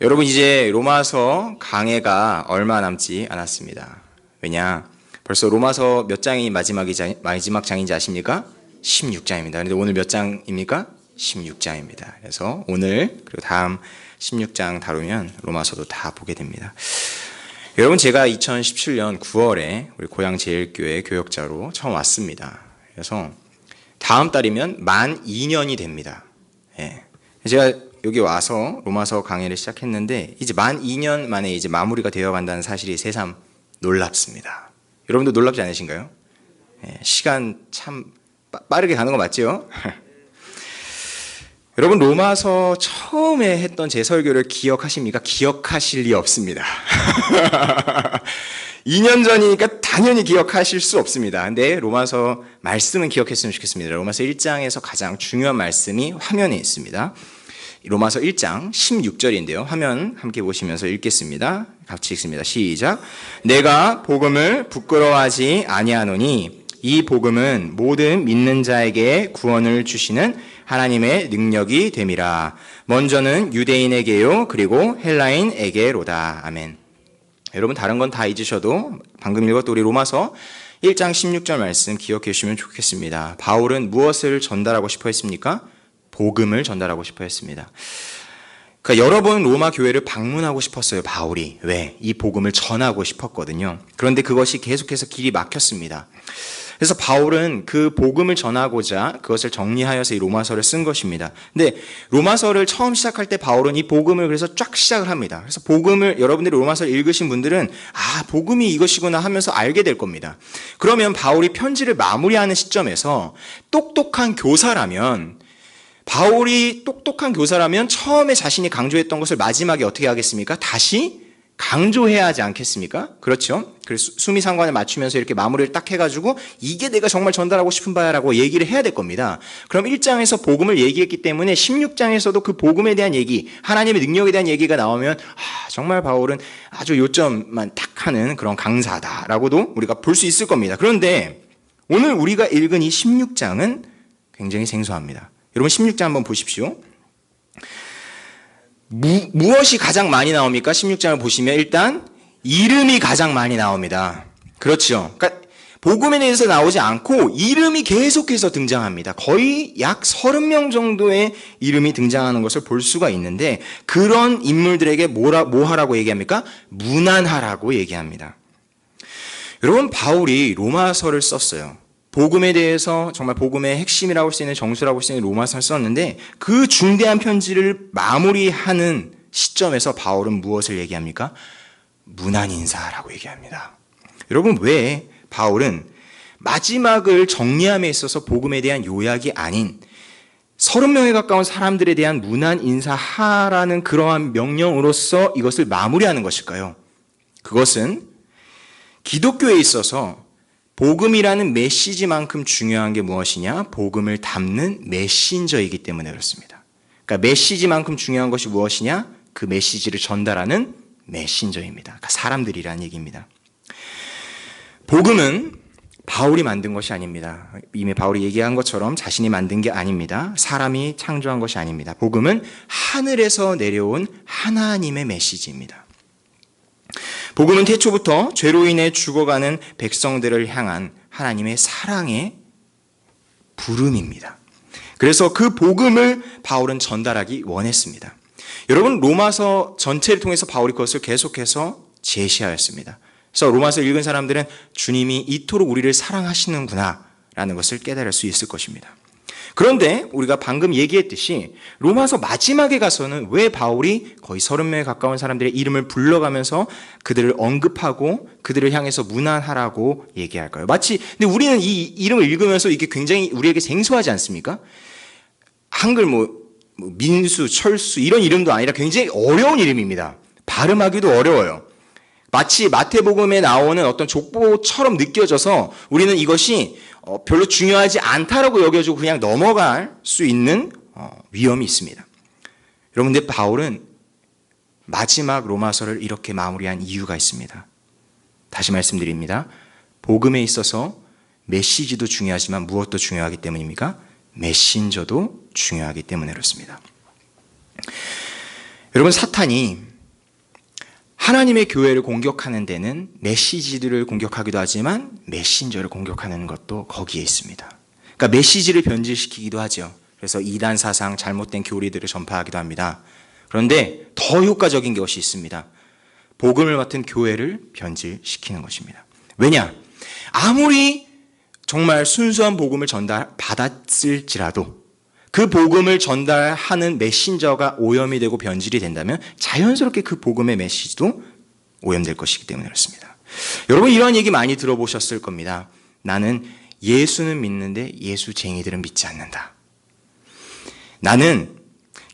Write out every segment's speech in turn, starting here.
여러분, 이제 로마서 강해가 얼마 남지 않았습니다. 왜냐? 벌써 로마서 몇 장이 마지막 장인지 아십니까? 16장입니다. 그런데 오늘 몇 장입니까? 16장입니다. 그래서 오늘 그리고 다음 16장 다루면 로마서도 다 보게 됩니다. 여러분, 제가 2017년 9월에 우리 고향 제일교회 교역자로 처음 왔습니다. 그래서 다음 달이면 만 2년이 됩니다. 예. 제가 여기 와서 로마서 강의를 시작했는데 이제 만 2년 만에 이제 마무리가 되어 간다는 사실이 새삼 놀랍습니다. 여러분도 놀랍지 않으신가요? 예, 시간 참 빠르게 가는 거 맞죠? 여러분, 로마서 처음에 했던 제 설교를 기억하십니까? 기억하실 리 없습니다. 2년 전이니까 당연히 기억하실 수 없습니다. 근데 로마서 말씀은 기억했으면 좋겠습니다. 로마서 1장에서 가장 중요한 말씀이 화면에 있습니다. 로마서 1장 16절인데요. 화면 함께 보시면서 읽겠습니다. 같이 읽습니다. 시작. 내가 복음을 부끄러워하지 아니하노니 이 복음은 모든 믿는 자에게 구원을 주시는 하나님의 능력이 됨이라. 먼저는 유대인에게요 그리고 헬라인에게로다. 아멘. 여러분, 다른 건 다 잊으셔도 방금 읽었던 우리 로마서 1장 16절 말씀 기억해 주시면 좋겠습니다. 바울은 무엇을 전달하고 싶어 했습니까? 복음을 전달하고 싶어 했습니다. 그러니까 여러 번 로마 교회를 방문하고 싶었어요, 바울이. 왜? 이 복음을 전하고 싶었거든요. 그런데 그것이 계속해서 길이 막혔습니다. 그래서 바울은 그 복음을 전하고자 그것을 정리하여서 이 로마서를 쓴 것입니다. 근데 로마서를 처음 시작할 때 바울은 이 복음을 그래서 쫙 시작을 합니다. 그래서 복음을, 여러분들이 로마서를 읽으신 분들은 복음이 이것이구나 하면서 알게 될 겁니다. 그러면 바울이 편지를 마무리하는 시점에서 바울이 똑똑한 교사라면 처음에 자신이 강조했던 것을 마지막에 어떻게 하겠습니까? 다시 강조해야 하지 않겠습니까? 그렇죠? 그래서 수미상관을 맞추면서 이렇게 마무리를 딱 해가지고 이게 내가 정말 전달하고 싶은 바야 라고 얘기를 해야 될 겁니다. 그럼 1장에서 복음을 얘기했기 때문에 16장에서도 그 복음에 대한 얘기, 하나님의 능력에 대한 얘기가 나오면 정말 바울은 아주 요점만 딱 하는 그런 강사다라고도 우리가 볼 수 있을 겁니다. 그런데 오늘 우리가 읽은 이 16장은 굉장히 생소합니다. 여러분, 16장 한번 보십시오. 무엇이 가장 많이 나옵니까? 16장을 보시면 일단 이름이 가장 많이 나옵니다. 그렇죠. 그러니까 복음에 대해서 나오지 않고 이름이 계속해서 등장합니다. 거의 약 30명 정도의 이름이 등장하는 것을 볼 수가 있는데, 그런 인물들에게 뭐 하라고 얘기합니까? 문안하라고 얘기합니다. 여러분, 바울이 로마서를 썼어요. 복음에 대해서 정말 복음의 핵심이라고 할 수 있는, 정수라고 할 수 있는 로마서를 썼는데, 그 중대한 편지를 마무리하는 시점에서 바울은 무엇을 얘기합니까? 문안 인사라고 얘기합니다. 여러분, 왜 바울은 마지막을 정리함에 있어서 복음에 대한 요약이 아닌 30명에 가까운 사람들에 대한 문안 인사하라는 그러한 명령으로서 이것을 마무리하는 것일까요? 그것은 기독교에 있어서 복음이라는 메시지만큼 중요한 게 무엇이냐? 복음을 담는 메신저이기 때문에 그렇습니다. 그러니까 메시지만큼 중요한 것이 무엇이냐? 그 메시지를 전달하는 메신저입니다. 그러니까 사람들이라는 얘기입니다. 복음은 바울이 만든 것이 아닙니다. 이미 바울이 얘기한 것처럼 자신이 만든 게 아닙니다. 사람이 창조한 것이 아닙니다. 복음은 하늘에서 내려온 하나님의 메시지입니다. 복음은 태초부터 죄로 인해 죽어가는 백성들을 향한 하나님의 사랑의 부름입니다. 그래서 그 복음을 바울은 전달하기 원했습니다. 여러분, 로마서 전체를 통해서 바울이 그것을 계속해서 제시하였습니다. 그래서 로마서 읽은 사람들은 주님이 이토록 우리를 사랑하시는구나 라는 것을 깨달을 수 있을 것입니다. 그런데 우리가 방금 얘기했듯이 로마서 마지막에 가서는 왜 바울이 거의 30명에 가까운 사람들의 이름을 불러가면서 그들을 언급하고 그들을 향해서 문안하라고 얘기할까요? 근데 우리는 이 이름을 읽으면서 이게 굉장히 우리에게 생소하지 않습니까? 한글 민수, 철수 이런 이름도 아니라 굉장히 어려운 이름입니다. 발음하기도 어려워요. 마치 마태복음에 나오는 어떤 족보처럼 느껴져서 우리는 이것이 별로 중요하지 않다라고 여겨지고 그냥 넘어갈 수 있는 위험이 있습니다. 여러분, 근데 바울은 마지막 로마서를 이렇게 마무리한 이유가 있습니다. 다시 말씀드립니다. 복음에 있어서 메시지도 중요하지만 무엇도 중요하기 때문입니까? 메신저도 중요하기 때문에 그렇습니다. 여러분, 사탄이 하나님의 교회를 공격하는 데는 메시지들을 공격하기도 하지만 메신저를 공격하는 것도 거기에 있습니다. 그러니까 메시지를 변질시키기도 하죠. 그래서 이단 사상, 잘못된 교리들을 전파하기도 합니다. 그런데 더 효과적인 것이 있습니다. 복음을 맡은 교회를 변질시키는 것입니다. 왜냐? 아무리 정말 순수한 복음을 전달받았을지라도 그 복음을 전달하는 메신저가 오염이 되고 변질이 된다면 자연스럽게 그 복음의 메시지도 오염될 것이기 때문에 그렇습니다. 여러분 이러한 얘기 많이 들어보셨을 겁니다. 나는 예수는 믿는데 예수쟁이들은 믿지 않는다. 나는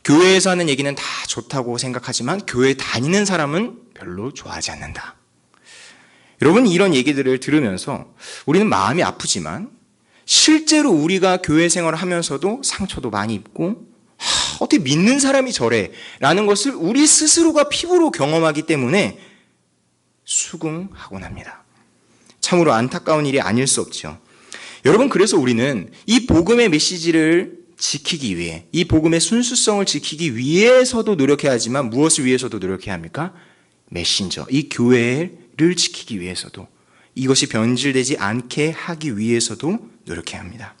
교회에서 하는 얘기는 다 좋다고 생각하지만 교회 다니는 사람은 별로 좋아하지 않는다. 여러분 이런 얘기들을 들으면서 우리는 마음이 아프지만 실제로 우리가 교회 생활을 하면서도 상처도 많이 입고 어떻게 믿는 사람이 저래 라는 것을 우리 스스로가 피부로 경험하기 때문에 수긍하곤 합니다. 참으로 안타까운 일이 아닐 수 없죠. 여러분 그래서 우리는 이 복음의 메시지를 지키기 위해 이 복음의 순수성을 지키기 위해서도 노력해야 하지만 무엇을 위해서도 노력해야 합니까? 메신저, 이 교회를 지키기 위해서도 이것이 변질되지 않게 하기 위해서도 노력해야 합니다.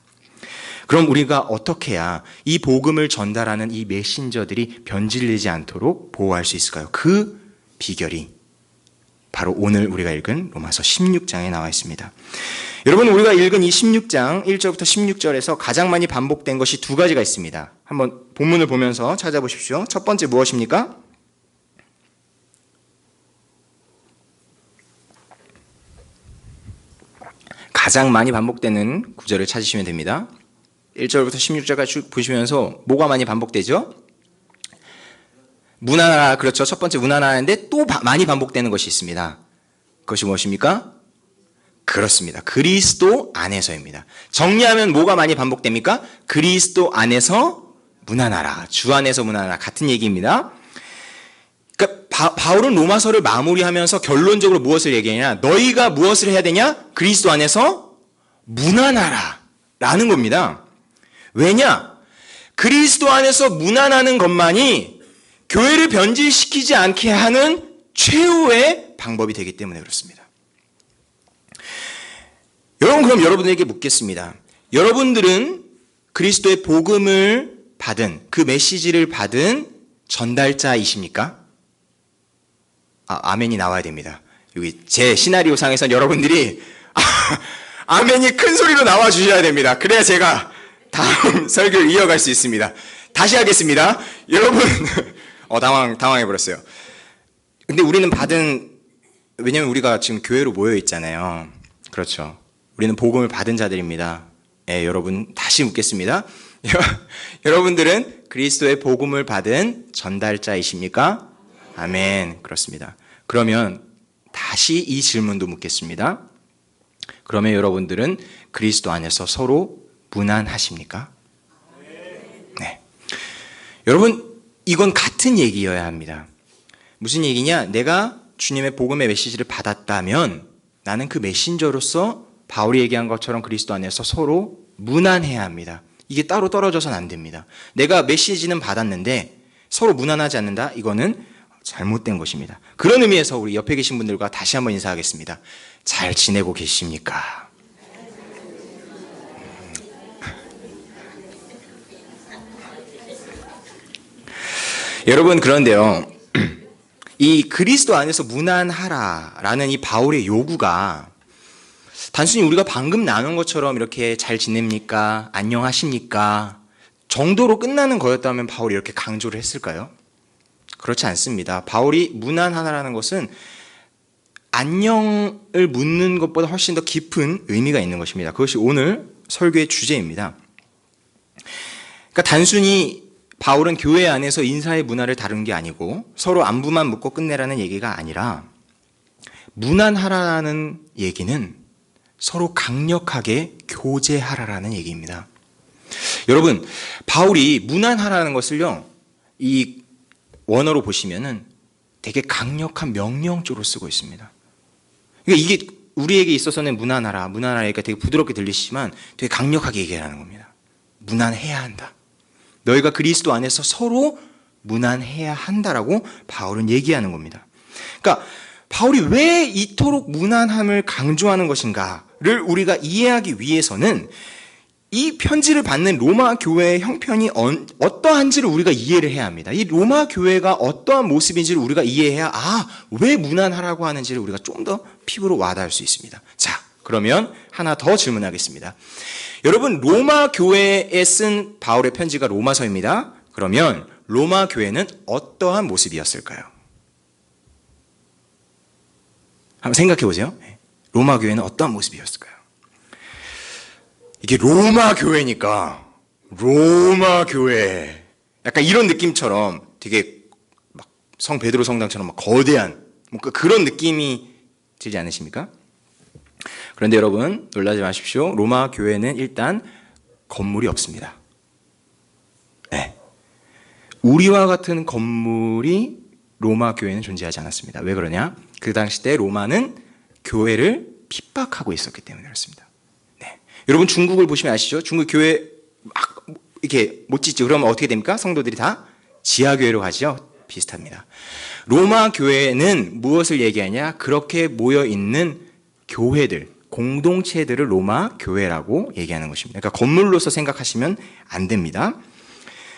그럼 우리가 어떻게 해야 이 복음을 전달하는 이 메신저들이 변질되지 않도록 보호할 수 있을까요? 그 비결이 바로 오늘 우리가 읽은 로마서 16장에 나와 있습니다. 여러분 우리가 읽은 이 16장 1절부터 16절에서 가장 많이 반복된 것이 두 가지가 있습니다. 한번 본문을 보면서 찾아보십시오. 첫 번째 무엇입니까? 가장 많이 반복되는 구절을 찾으시면 됩니다. 1절부터 16절까지 쭉 보시면서 뭐가 많이 반복되죠? 문하나, 그렇죠. 첫 번째 문하나인데 또 많이 반복되는 것이 있습니다. 그것이 무엇입니까? 그렇습니다. 그리스도 안에서입니다. 정리하면 뭐가 많이 반복됩니까? 그리스도 안에서 문하나라, 주 안에서 문하나라 같은 얘기입니다. 그러니까 바울은 로마서를 마무리하면서 결론적으로 무엇을 얘기하냐? 너희가 무엇을 해야 되냐? 그리스도 안에서 문안하라 라는 겁니다. 왜냐? 그리스도 안에서 문안하는 것만이 교회를 변질시키지 않게 하는 최후의 방법이 되기 때문에 그렇습니다. 여러분 그럼 여러분에게 묻겠습니다. 여러분들은 그리스도의 복음을 받은 그 메시지를 받은 전달자이십니까? 아멘이 나와야 됩니다. 여기 제 시나리오상에선 여러분들이 아멘이 큰 소리로 나와 주셔야 됩니다. 그래야 제가 다음 설교를 이어갈 수 있습니다. 다시 하겠습니다. 여러분 당황해버렸어요. 근데 우리는 왜냐면 우리가 지금 교회로 모여 있잖아요. 그렇죠. 우리는 복음을 받은 자들입니다. 여러분 다시 묻겠습니다. 여러분들은 그리스도의 복음을 받은 전달자이십니까? 아멘. 그렇습니다. 그러면 다시 이 질문도 묻겠습니다. 그러면 여러분들은 그리스도 안에서 서로 무난하십니까? 네. 여러분 이건 같은 얘기여야 합니다. 무슨 얘기냐? 내가 주님의 복음의 메시지를 받았다면 나는 그 메신저로서 바울이 얘기한 것처럼 그리스도 안에서 서로 무난해야 합니다. 이게 따로 떨어져서는 안 됩니다. 내가 메시지는 받았는데 서로 무난하지 않는다? 이거는 잘못된 것입니다. 그런 의미에서 우리 옆에 계신 분들과 다시 한번 인사하겠습니다. 잘 지내고 계십니까? 여러분 그런데요. 이 그리스도 안에서 무난하라라는 이 바울의 요구가 단순히 우리가 방금 나눈 것처럼 이렇게 잘 지냅니까? 안녕하십니까? 정도로 끝나는 거였다면 바울이 이렇게 강조를 했을까요? 그렇지 않습니다. 바울이 무난하라는 것은 안녕을 묻는 것보다 훨씬 더 깊은 의미가 있는 것입니다. 그것이 오늘 설교의 주제입니다. 그러니까 단순히 바울은 교회 안에서 인사의 문화를 다룬 게 아니고 서로 안부만 묻고 끝내라는 얘기가 아니라 무난하라는 얘기는 서로 강력하게 교제하라라는 얘기입니다. 여러분, 바울이 무난하라는 것을요, 이 원어로 보시면은 되게 강력한 명령조로 쓰고 있습니다. 그러니까 이게 우리에게 있어서는 무난하라, 무난하라니까 되게 부드럽게 들리시지만 되게 강력하게 얘기하는 겁니다. 무난해야 한다. 너희가 그리스도 안에서 서로 무난해야 한다라고 바울은 얘기하는 겁니다. 그러니까 바울이 왜 이토록 무난함을 강조하는 것인가를 우리가 이해하기 위해서는 이 편지를 받는 로마 교회의 형편이 어떠한지를 우리가 이해를 해야 합니다. 이 로마 교회가 어떠한 모습인지를 우리가 이해해야 왜 무난하라고 하는지를 우리가 좀 더 피부로 와닿을 수 있습니다. 자, 그러면 하나 더 질문하겠습니다. 여러분, 로마 교회에 쓴 바울의 편지가 로마서입니다. 그러면 로마 교회는 어떠한 모습이었을까요? 한번 생각해 보세요. 로마 교회는 어떠한 모습이었을까요? 이게 로마 교회니까 로마 교회 약간 이런 느낌처럼 되게 막 성 베드로 성당처럼 막 거대한 그런 느낌이 들지 않으십니까? 그런데 여러분 놀라지 마십시오. 로마 교회는 일단 건물이 없습니다. 네. 우리와 같은 건물이 로마 교회는 존재하지 않았습니다. 왜 그러냐? 그 당시 때 로마는 교회를 핍박하고 있었기 때문에 그렇습니다. 네. 여러분 중국을 보시면 아시죠? 중국 교회 막 이렇게 못 짓죠. 그러면 어떻게 됩니까? 성도들이 다 지하교회로 가죠. 비슷합니다. 로마 교회는 무엇을 얘기하냐? 그렇게 모여 있는 교회들, 공동체들을 로마 교회라고 얘기하는 것입니다. 그러니까 건물로서 생각하시면 안 됩니다.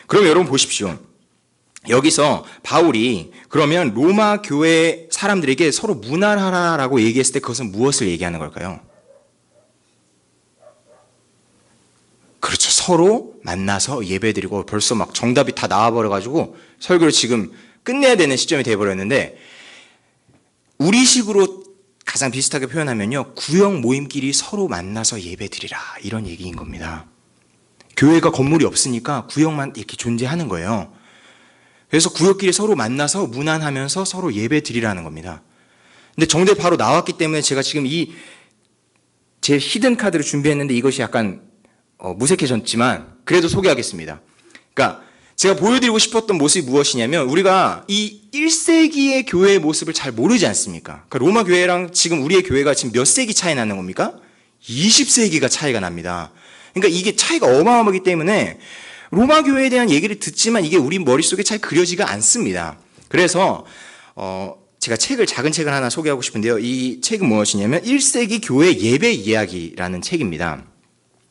그럼 여러분 보십시오. 여기서 바울이 그러면 로마 교회 사람들에게 서로 무난하라라고 얘기했을 때 그것은 무엇을 얘기하는 걸까요? 그렇죠. 서로 만나서 예배드리고 벌써 막 정답이 다 나와버려가지고 설교를 지금 끝내야 되는 시점이 돼버렸는데 우리식으로 가장 비슷하게 표현하면요. 구역 모임끼리 서로 만나서 예배드리라 이런 얘기인 겁니다. 교회가 건물이 없으니까 구역만 이렇게 존재하는 거예요. 그래서 구역끼리 서로 만나서 문안하면서 서로 예배 드리라는 겁니다. 근데 정답이 바로 나왔기 때문에 제가 지금 제 히든 카드를 준비했는데 이것이 약간 무색해졌지만 그래도 소개하겠습니다. 그러니까 제가 보여드리고 싶었던 모습이 무엇이냐면 우리가 이 1세기의 교회의 모습을 잘 모르지 않습니까? 그러니까 로마 교회랑 지금 우리의 교회가 지금 몇 세기 차이 나는 겁니까? 20세기가 차이가 납니다. 그러니까 이게 차이가 어마어마하기 때문에 로마 교회에 대한 얘기를 듣지만 이게 우리 머릿속에 잘 그려지가 않습니다. 그래서 제가 작은 책을 하나 소개하고 싶은데요. 이 책은 무엇이냐면 1세기 교회 예배 이야기라는 책입니다.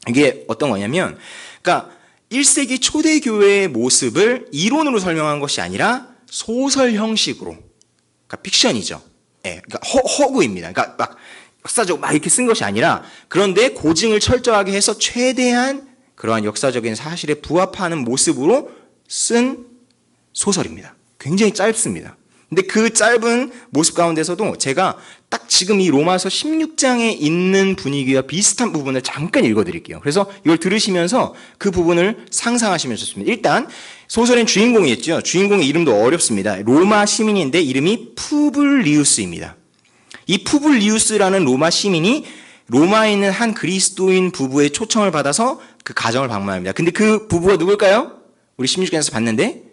이게 어떤 거냐면 그러니까 1세기 초대교회의 모습을 이론으로 설명한 것이 아니라 소설 형식으로 그러니까 픽션이죠. 예, 그러니까 허구입니다. 그러니까 막 역사적으로 막 이렇게 쓴 것이 아니라 그런데 고증을 철저하게 해서 최대한 그러한 역사적인 사실에 부합하는 모습으로 쓴 소설입니다. 굉장히 짧습니다. 근데 그 짧은 모습 가운데서도 제가 딱 지금 이 로마서 16장에 있는 분위기와 비슷한 부분을 잠깐 읽어드릴게요. 그래서 이걸 들으시면서 그 부분을 상상하시면 좋습니다. 일단 소설엔 주인공이 있죠. 주인공의 이름도 어렵습니다. 로마 시민인데 이름이 푸블리우스입니다. 이 푸블리우스라는 로마 시민이 로마에 있는 한 그리스도인 부부의 초청을 받아서 그 가정을 방문합니다. 근데 그 부부가 누굴까요? 우리 16장에서 봤는데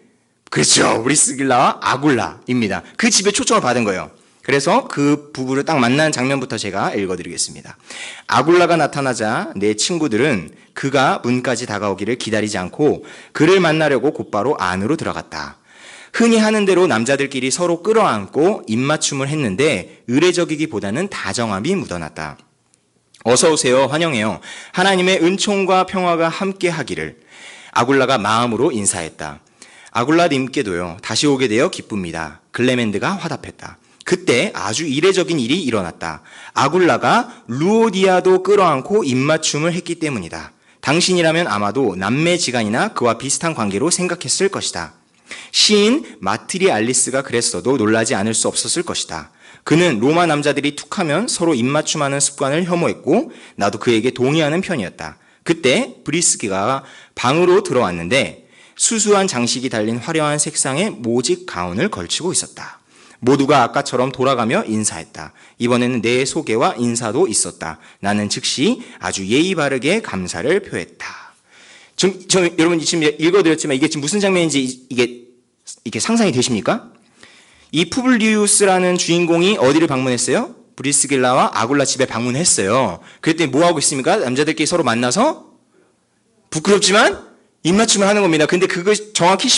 그렇죠. 브리스길라와 아굴라입니다. 그 집에 초청을 받은 거예요. 그래서 그 부부를 딱 만난 장면부터 제가 읽어드리겠습니다. 아굴라가 나타나자 내 친구들은 그가 문까지 다가오기를 기다리지 않고 그를 만나려고 곧바로 안으로 들어갔다. 흔히 하는 대로 남자들끼리 서로 끌어안고 입맞춤을 했는데 의례적이기보다는 다정함이 묻어났다. 어서 오세요. 환영해요. 하나님의 은총과 평화가 함께 하기를. 아굴라가 마음으로 인사했다. 아굴라님께도요. 다시 오게 되어 기쁩니다. 글레멘드가 화답했다. 그때 아주 이례적인 일이 일어났다. 아굴라가 루오디아도 끌어안고 입맞춤을 했기 때문이다. 당신이라면 아마도 남매지간이나 그와 비슷한 관계로 생각했을 것이다. 시인 마트리 알리스가 그랬어도 놀라지 않을 수 없었을 것이다. 그는 로마 남자들이 툭하면 서로 입맞춤하는 습관을 혐오했고 나도 그에게 동의하는 편이었다. 그때 브리스기가 방으로 들어왔는데 수수한 장식이 달린 화려한 색상의 모직 가운을 걸치고 있었다. 모두가 아까처럼 돌아가며 인사했다. 이번에는 내 소개와 인사도 있었다. 나는 즉시 아주 예의 바르게 감사를 표했다. 여러분 지금 읽어드렸지만 이게 지금 무슨 장면인지 이게 상상이 되십니까? 이 푸블리우스라는 주인공이 어디를 방문했어요? 브리스길라와 아굴라 집에 방문했어요. 그랬더니 뭐 하고 있습니까? 남자들끼리 서로 만나서 부끄럽지만 입맞춤을 하는 겁니다. 근데 그거 정확히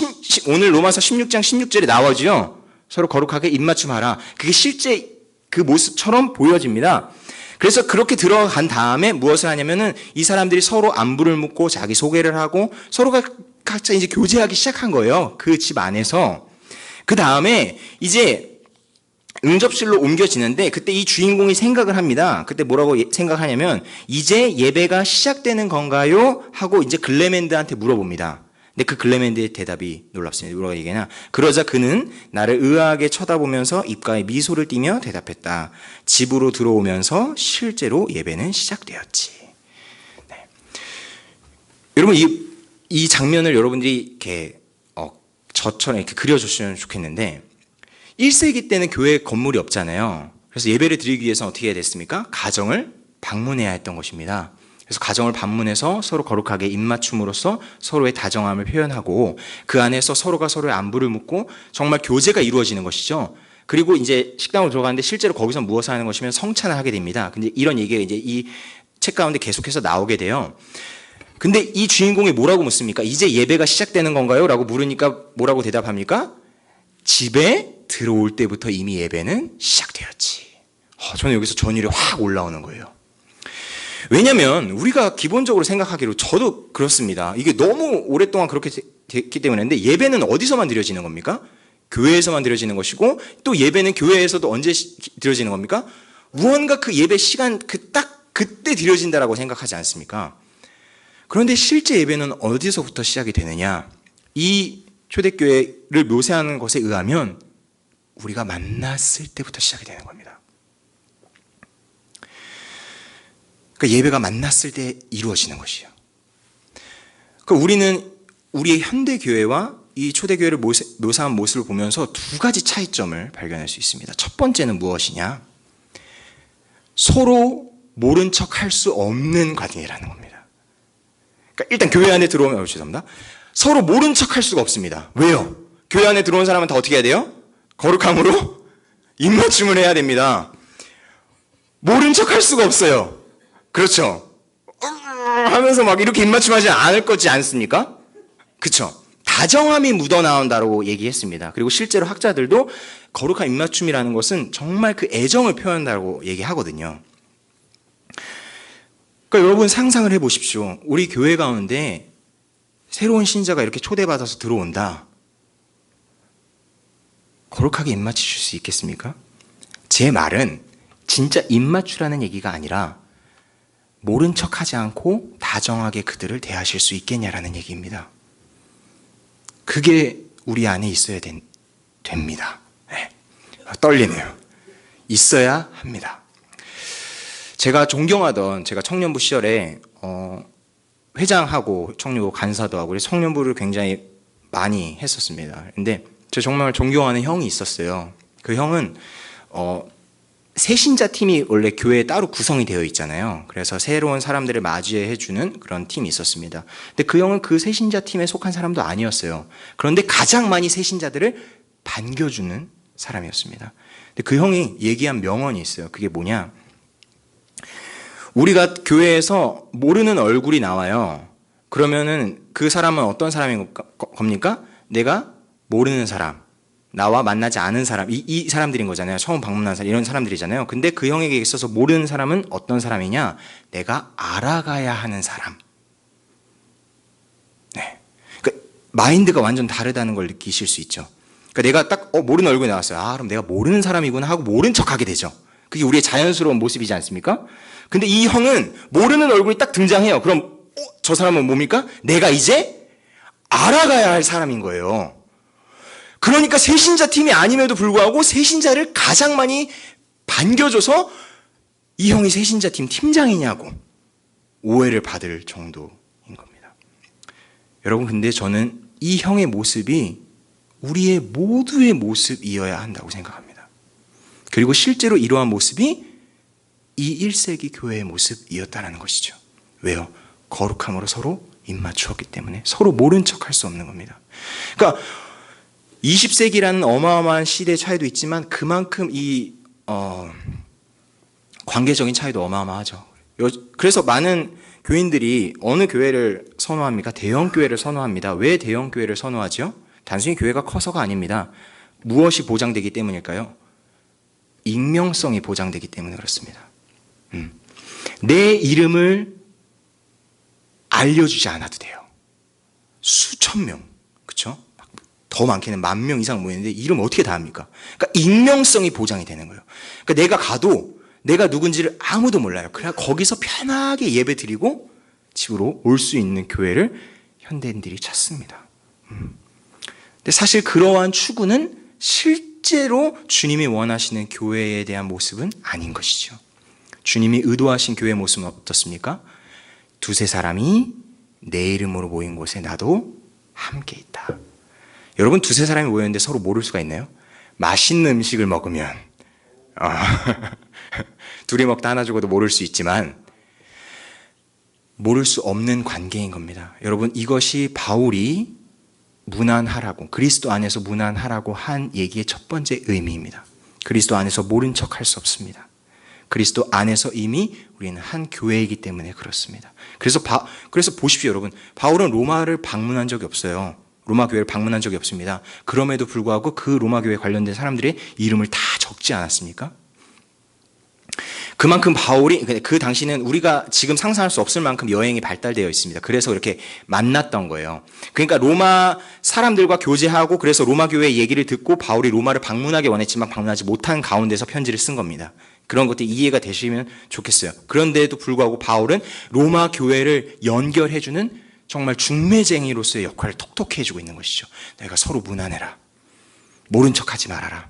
오늘 로마서 16장 16절에 나오죠. 서로 거룩하게 입맞춤하라. 그게 실제 그 모습처럼 보여집니다. 그래서 그렇게 들어간 다음에 무엇을 하냐면은 이 사람들이 서로 안부를 묻고 자기 소개를 하고 서로가 각자 이제 교제하기 시작한 거예요. 그 집 안에서. 그 다음에 이제 응접실로 옮겨지는데 그때 이 주인공이 생각을 합니다. 그때 뭐라고 생각하냐면 이제 예배가 시작되는 건가요? 하고 이제 글레멘드한테 물어봅니다. 근데 그 글레멘드의 대답이 놀랍습니다. 뭐라고 얘기하냐? 그러자 그는 나를 의아하게 쳐다보면서 입가에 미소를 띠며 대답했다. 집으로 들어오면서 실제로 예배는 시작되었지. 네. 여러분 이 장면을 여러분들이 이렇게 저처럼 이렇게 그려줬으면 좋겠는데 1세기 때는 교회 건물이 없잖아요. 그래서 예배를 드리기 위해서 어떻게 해야 됐습니까? 가정을 방문해야 했던 것입니다. 그래서 가정을 방문해서 서로 거룩하게 입맞춤으로써 서로의 다정함을 표현하고 그 안에서 서로가 서로의 안부를 묻고 정말 교제가 이루어지는 것이죠. 그리고 이제 식당으로 들어가는데 실제로 거기서 무엇을 하는 것이면 성찬을 하게 됩니다. 근데 이런 얘기가 이제 이 책 가운데 계속해서 나오게 돼요. 근데 이 주인공이 뭐라고 묻습니까? 이제 예배가 시작되는 건가요? 라고 물으니까 뭐라고 대답합니까? 집에 들어올 때부터 이미 예배는 시작되었지. 저는 여기서 전율이 확 올라오는 거예요. 왜냐하면 우리가 기본적으로 생각하기로 저도 그렇습니다. 이게 너무 오랫동안 그렇게 됐기 때문인데 예배는 어디서만 드려지는 겁니까? 교회에서만 드려지는 것이고 또 예배는 교회에서도 언제 드려지는 겁니까? 무언가 그 예배 시간 그때 드려진다라고 생각하지 않습니까? 그런데 실제 예배는 어디서부터 시작이 되느냐? 이 초대교회를 묘사하는 것에 의하면 우리가 만났을 때부터 시작이 되는 겁니다. 그러니까 예배가 만났을 때 이루어지는 것이에요. 그러니까 우리는 우리의 현대교회와 이 초대교회를 묘사한 모습을 보면서 두 가지 차이점을 발견할 수 있습니다. 첫 번째는 무엇이냐? 서로 모른 척 할 수 없는 관계라는 겁니다. 그러니까 일단 교회 안에 들어오면, 죄송합니다. 서로 모른 척 할 수가 없습니다. 왜요? 교회 안에 들어온 사람은 다 어떻게 해야 돼요? 거룩함으로 입맞춤을 해야 됩니다. 모른 척 할 수가 없어요. 그렇죠? 하면서 막 이렇게 입맞춤하지 않을 거지 않습니까? 그렇죠? 다정함이 묻어나온다고 얘기했습니다. 그리고 실제로 학자들도 거룩한 입맞춤이라는 것은 정말 그 애정을 표현한다고 얘기하거든요. 그러니까 여러분 상상을 해보십시오. 우리 교회 가운데 새로운 신자가 이렇게 초대받아서 들어온다. 거룩하게 입맞추실 수 있겠습니까? 제 말은 진짜 입맞추라는 얘기가 아니라 모른 척하지 않고 다정하게 그들을 대하실 수 있겠냐라는 얘기입니다. 그게 우리 안에 있어야 됩니다. 네. 떨리네요. 있어야 합니다. 제가 청년부 시절에 회장하고 청년부 간사도 하고 청년부를 굉장히 많이 했었습니다. 근데 저 정말 존경하는 형이 있었어요. 그 형은 새신자 팀이 원래 교회에 따로 구성이 되어 있잖아요. 그래서 새로운 사람들을 맞이해주는 그런 팀이 있었습니다. 근데 그 형은 그 새신자 팀에 속한 사람도 아니었어요. 그런데 가장 많이 새신자들을 반겨주는 사람이었습니다. 근데 그 형이 얘기한 명언이 있어요. 그게 뭐냐? 우리가 교회에서 모르는 얼굴이 나와요. 그러면은 그 사람은 어떤 사람인 겁니까? 내가 모르는 사람, 나와 만나지 않은 사람, 이 사람들인 거잖아요. 처음 방문한 사람, 이런 사람들이잖아요. 근데 그 형에게 있어서 모르는 사람은 어떤 사람이냐? 내가 알아가야 하는 사람. 네. 그러니까 마인드가 완전 다르다는 걸 느끼실 수 있죠. 그러니까 내가 딱 모르는 얼굴이 나왔어요. 그럼 내가 모르는 사람이구나 하고 모른 척하게 되죠. 그게 우리의 자연스러운 모습이지 않습니까? 근데 이 형은 모르는 얼굴이 딱 등장해요. 그럼 저 사람은 뭡니까? 내가 이제 알아가야 할 사람인 거예요. 그러니까 새신자 팀이 아님에도 불구하고 새신자를 가장 많이 반겨줘서 이 형이 새신자 팀 팀장이냐고 오해를 받을 정도인 겁니다. 여러분, 근데 저는 이 형의 모습이 우리의 모두의 모습이어야 한다고 생각합니다. 그리고 실제로 이러한 모습이 이 1세기 교회의 모습이었다는 것이죠. 왜요? 거룩함으로 서로 입맞추었기 때문에 서로 모른 척 할 수 없는 겁니다. 그러니까 20세기라는 어마어마한 시대 차이도 있지만 그만큼 이 관계적인 차이도 어마어마하죠. 그래서 많은 교인들이 어느 교회를 선호합니까? 대형 교회를 선호합니다. 왜 대형 교회를 선호하죠? 단순히 교회가 커서가 아닙니다. 무엇이 보장되기 때문일까요? 익명성이 보장되기 때문에 그렇습니다. 내 이름을 알려주지 않아도 돼요. 수천 명, 그렇죠? 더 많게는 10,000명 이상 모이는데 이름 어떻게 다 합니까? 그러니까 익명성이 보장이 되는 거예요. 그러니까 내가 가도 내가 누군지를 아무도 몰라요. 그냥 거기서 편하게 예배 드리고 집으로 올 수 있는 교회를 현대인들이 찾습니다. 근데 사실 그러한 추구는 실제로 주님이 원하시는 교회에 대한 모습은 아닌 것이죠. 주님이 의도하신 교회의 모습은 어떻습니까? 두세 사람이 내 이름으로 모인 곳에 나도 함께 있다. 여러분, 두세 사람이 모였는데 서로 모를 수가 있나요? 맛있는 음식을 먹으면 둘이 먹다 하나 죽어도 모를 수 있지만 모를 수 없는 관계인 겁니다. 여러분, 이것이 바울이 무난하라고, 그리스도 안에서 무난하라고 한 얘기의 첫 번째 의미입니다. 그리스도 안에서 모른 척 할 수 없습니다. 그리스도 안에서 이미 우리는 한 교회이기 때문에 그렇습니다. 그래서 보십시오, 여러분. 바울은 로마를 방문한 적이 없어요. 로마 교회를 방문한 적이 없습니다. 그럼에도 불구하고 그 로마 교회에 관련된 사람들의 이름을 다 적지 않았습니까? 그만큼 바울이, 그 당시는 우리가 지금 상상할 수 없을 만큼 여행이 발달되어 있습니다. 그래서 이렇게 만났던 거예요. 그러니까 로마 사람들과 교제하고, 그래서 로마 교회의 얘기를 듣고 바울이 로마를 방문하기 원했지만 방문하지 못한 가운데서 편지를 쓴 겁니다. 그런 것들이 이해가 되시면 좋겠어요. 그런데도 불구하고 바울은 로마 교회를 연결해주는 정말 중매쟁이로서의 역할을 톡톡히 해주고 있는 것이죠. 내가 서로 무난해라. 모른 척하지 말아라.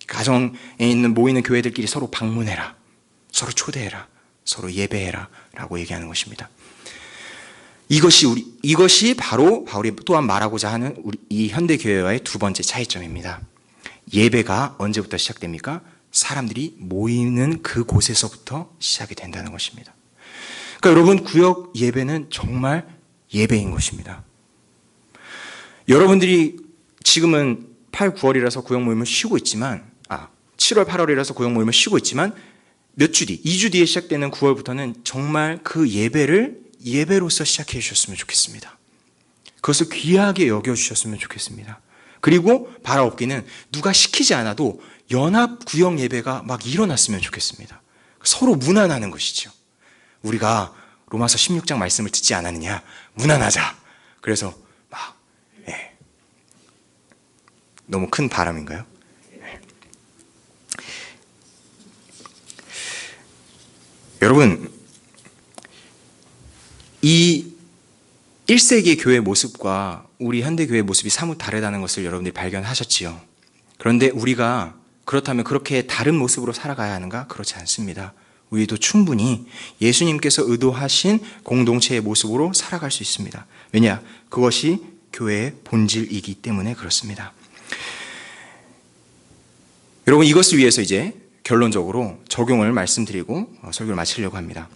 가정에 있는 모이는 교회들끼리 서로 방문해라. 서로 초대해라. 서로 예배해라. 라고 얘기하는 것입니다. 이것이 바로 바울이 또한 말하고자 하는 이 현대교회와의 두 번째 차이점입니다. 예배가 언제부터 시작됩니까? 사람들이 모이는 그곳에서부터 시작이 된다는 것입니다. 그러니까 여러분, 구역 예배는 정말 예배인 것입니다. 여러분들이 지금은 8, 9월이라서 구역 모임을 쉬고 있지만, 7월, 8월이라서 구역 모임을 쉬고 있지만 몇 주 뒤, 2주 뒤에 시작되는 9월부터는 정말 그 예배를 예배로서 시작해 주셨으면 좋겠습니다. 그것을 귀하게 여겨주셨으면 좋겠습니다. 그리고 바라옵기는 누가 시키지 않아도 연합 구역 예배가 막 일어났으면 좋겠습니다. 서로 무난하는 것이죠. 우리가 로마서 16장 말씀을 듣지 않았느냐? 무난하자. 그래서 너무 큰 바람인가요? 여러분, 이 1세기 교회의 모습과 우리 현대교회의 모습이 사뭇 다르다는 것을 여러분들이 발견하셨지요. 그런데 우리가 그렇다면 그렇게 다른 모습으로 살아가야 하는가? 그렇지 않습니다. 우리도 충분히 예수님께서 의도하신 공동체의 모습으로 살아갈 수 있습니다. 왜냐? 그것이 교회의 본질이기 때문에 그렇습니다. 여러분, 이것을 위해서 이제 결론적으로 적용을 말씀드리고 설교를 마치려고 합니다.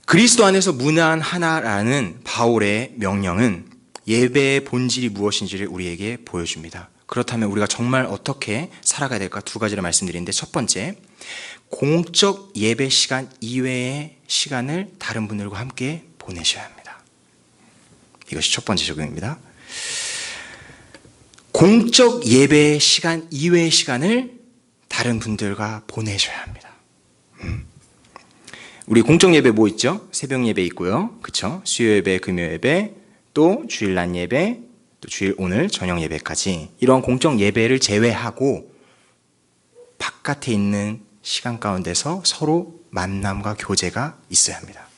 그리스도 안에서 무난하나라는 바울의 명령은 예배의 본질이 무엇인지를 우리에게 보여줍니다. 그렇다면 우리가 정말 어떻게 살아가야 될까? 두 가지를 말씀드리는데, 첫 번째, 공적 예배 시간 이외의 시간을 다른 분들과 함께 보내셔야 합니다. 이것이 첫 번째 적용입니다. 공적 예배 시간 이외의 시간을 다른 분들과 보내셔야 합니다. 우리 공적 예배 뭐 있죠? 새벽 예배 있고요. 그렇죠? 수요 예배, 금요 예배, 또 주일 낮 예배, 또 주일 오늘 저녁 예배까지 이런 공적 예배를 제외하고 바깥에 있는 시간 가운데서 서로 만남과 교제가 있어야 합니다.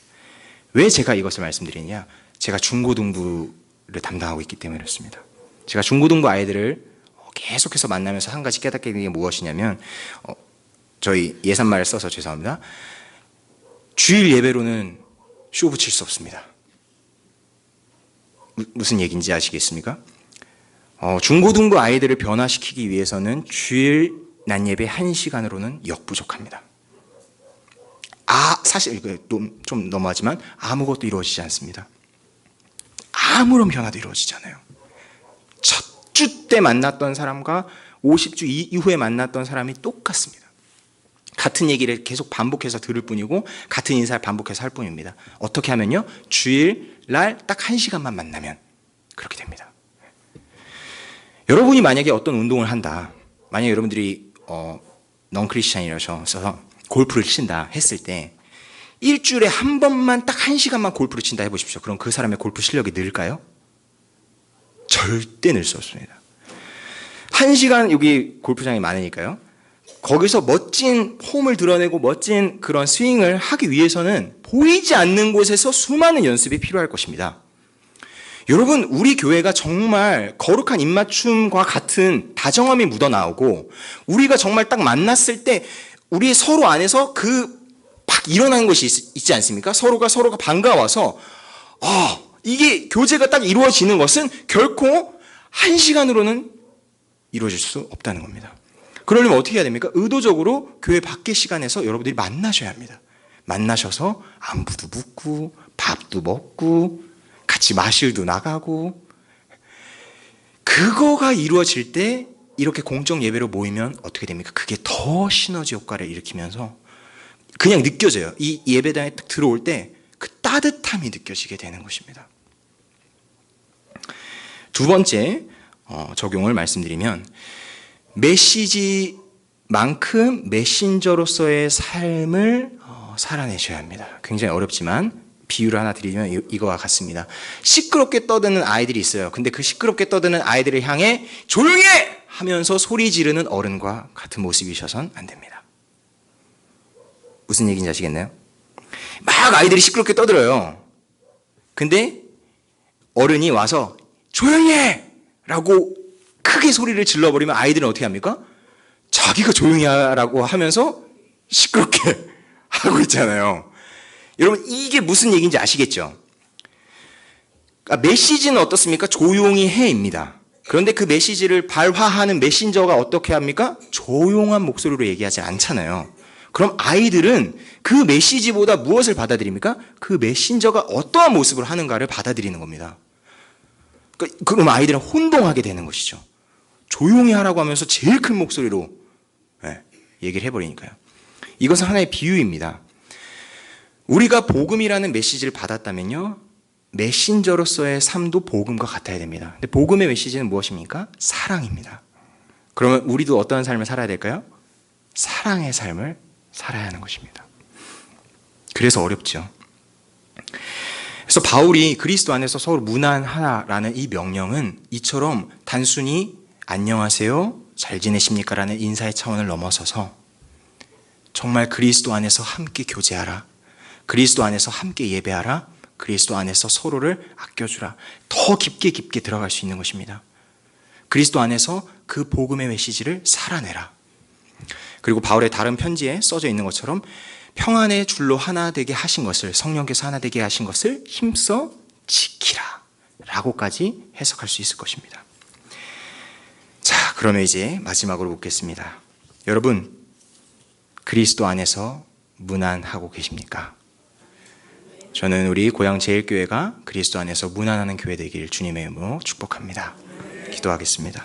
왜 제가 이것을 말씀드리냐? 제가 중고등부를 담당하고 있기 때문에 그렇습니다. 제가 중고등부 아이들을 계속해서 만나면서 한 가지 깨닫게 된 게 무엇이냐면, 저희 예산말을 써서 죄송합니다. 주일 예배로는 쇼 붙일 수 없습니다. 무슨 얘기인지 아시겠습니까? 중고등부 아이들을 변화시키기 위해서는 주일 낮 예배 1시간으로는 역부족합니다. 사실 좀 너무하지만 아무것도 이루어지지 않습니다. 아무런 변화도 이루어지지 않아요. 첫 주 때 만났던 사람과 50주 이후에 만났던 사람이 똑같습니다. 같은 얘기를 계속 반복해서 들을 뿐이고 같은 인사를 반복해서 할 뿐입니다. 어떻게 하면요? 주일날 딱 1시간만 만나면 그렇게 됩니다. 여러분이 만약에 어떤 운동을 한다. 만약에 여러분들이 넌 크리스찬이라서 골프를 친다 했을 때 일주일에 한 번만 딱 1시간만 골프를 친다 해보십시오. 그럼 그 사람의 골프 실력이 늘까요? 절대 늘 수 없습니다. 1시간 여기 골프장이 많으니까요. 거기서 멋진 폼을 드러내고 멋진 그런 스윙을 하기 위해서는 보이지 않는 곳에서 수많은 연습이 필요할 것입니다. 여러분, 우리 교회가 정말 거룩한 입맞춤과 같은 다정함이 묻어나오고 우리가 정말 딱 만났을 때 우리 서로 안에서 막 일어나는 것이 있지 않습니까? 서로가 반가워서 이게 교제가 딱 이루어지는 것은 결코 1시간으로는 이루어질 수 없다는 겁니다. 그러려면 어떻게 해야 됩니까? 의도적으로 교회 밖의 시간에서 여러분들이 만나셔야 합니다. 만나셔서 안부도 묻고 밥도 먹고 같이 마실도 나가고, 그거가 이루어질 때 이렇게 공적 예배로 모이면 어떻게 됩니까? 그게 더 시너지 효과를 일으키면서 그냥 느껴져요. 이 예배당에 딱 들어올 때 그 따뜻함이 느껴지게 되는 것입니다. 두 번째 적용을 말씀드리면, 메시지만큼 메신저로서의 삶을 살아내셔야 합니다. 굉장히 어렵지만 비유를 하나 드리면 이거와 같습니다. 시끄럽게 떠드는 아이들이 있어요. 근데 그 시끄럽게 떠드는 아이들을 향해 조용히 해! 하면서 소리 지르는 어른과 같은 모습이셔서는 안 됩니다. 무슨 얘기인지 아시겠나요? 막 아이들이 시끄럽게 떠들어요. 근데 어른이 와서 조용히 해! 라고 크게 소리를 질러버리면 아이들은 어떻게 합니까? 자기가 조용히 하라고 하면서 시끄럽게 하고 있잖아요. 여러분, 이게 무슨 얘기인지 아시겠죠? 메시지는 어떻습니까? 조용히 해입니다. 그런데 그 메시지를 발화하는 메신저가 어떻게 합니까? 조용한 목소리로 얘기하지 않잖아요. 그럼 아이들은 그 메시지보다 무엇을 받아들입니까? 그 메신저가 어떠한 모습을 하는가를 받아들이는 겁니다. 그럼 아이들은 혼동하게 되는 것이죠. 조용히 하라고 하면서 제일 큰 목소리로 얘기를 해버리니까요. 이것은 하나의 비유입니다. 우리가 복음이라는 메시지를 받았다면요, 메신저로서의 삶도 복음과 같아야 됩니다. 근데 복음의 메시지는 무엇입니까? 사랑입니다. 그러면 우리도 어떤 삶을 살아야 될까요? 사랑의 삶을 살아야 하는 것입니다. 그래서 어렵죠. 그래서 바울이 그리스도 안에서 서로 무난하라는 이 명령은 이처럼 단순히 안녕하세요, 잘 지내십니까? 라는 인사의 차원을 넘어서서 정말 그리스도 안에서 함께 교제하라, 그리스도 안에서 함께 예배하라, 그리스도 안에서 서로를 아껴주라, 더 깊게 들어갈 수 있는 것입니다. 그리스도 안에서 그 복음의 메시지를 살아내라. 그리고 바울의 다른 편지에 써져 있는 것처럼 평안의 줄로 하나 되게 하신 것을, 성령께서 하나 되게 하신 것을 힘써 지키라 라고까지 해석할 수 있을 것입니다. 자, 그러면 이제 마지막으로 묻겠습니다. 여러분, 그리스도 안에서 무난하고 계십니까? 저는 우리 고향 제일교회가 그리스도 안에서 무난하는 교회 되길 주님의 이름으로 축복합니다. 기도하겠습니다.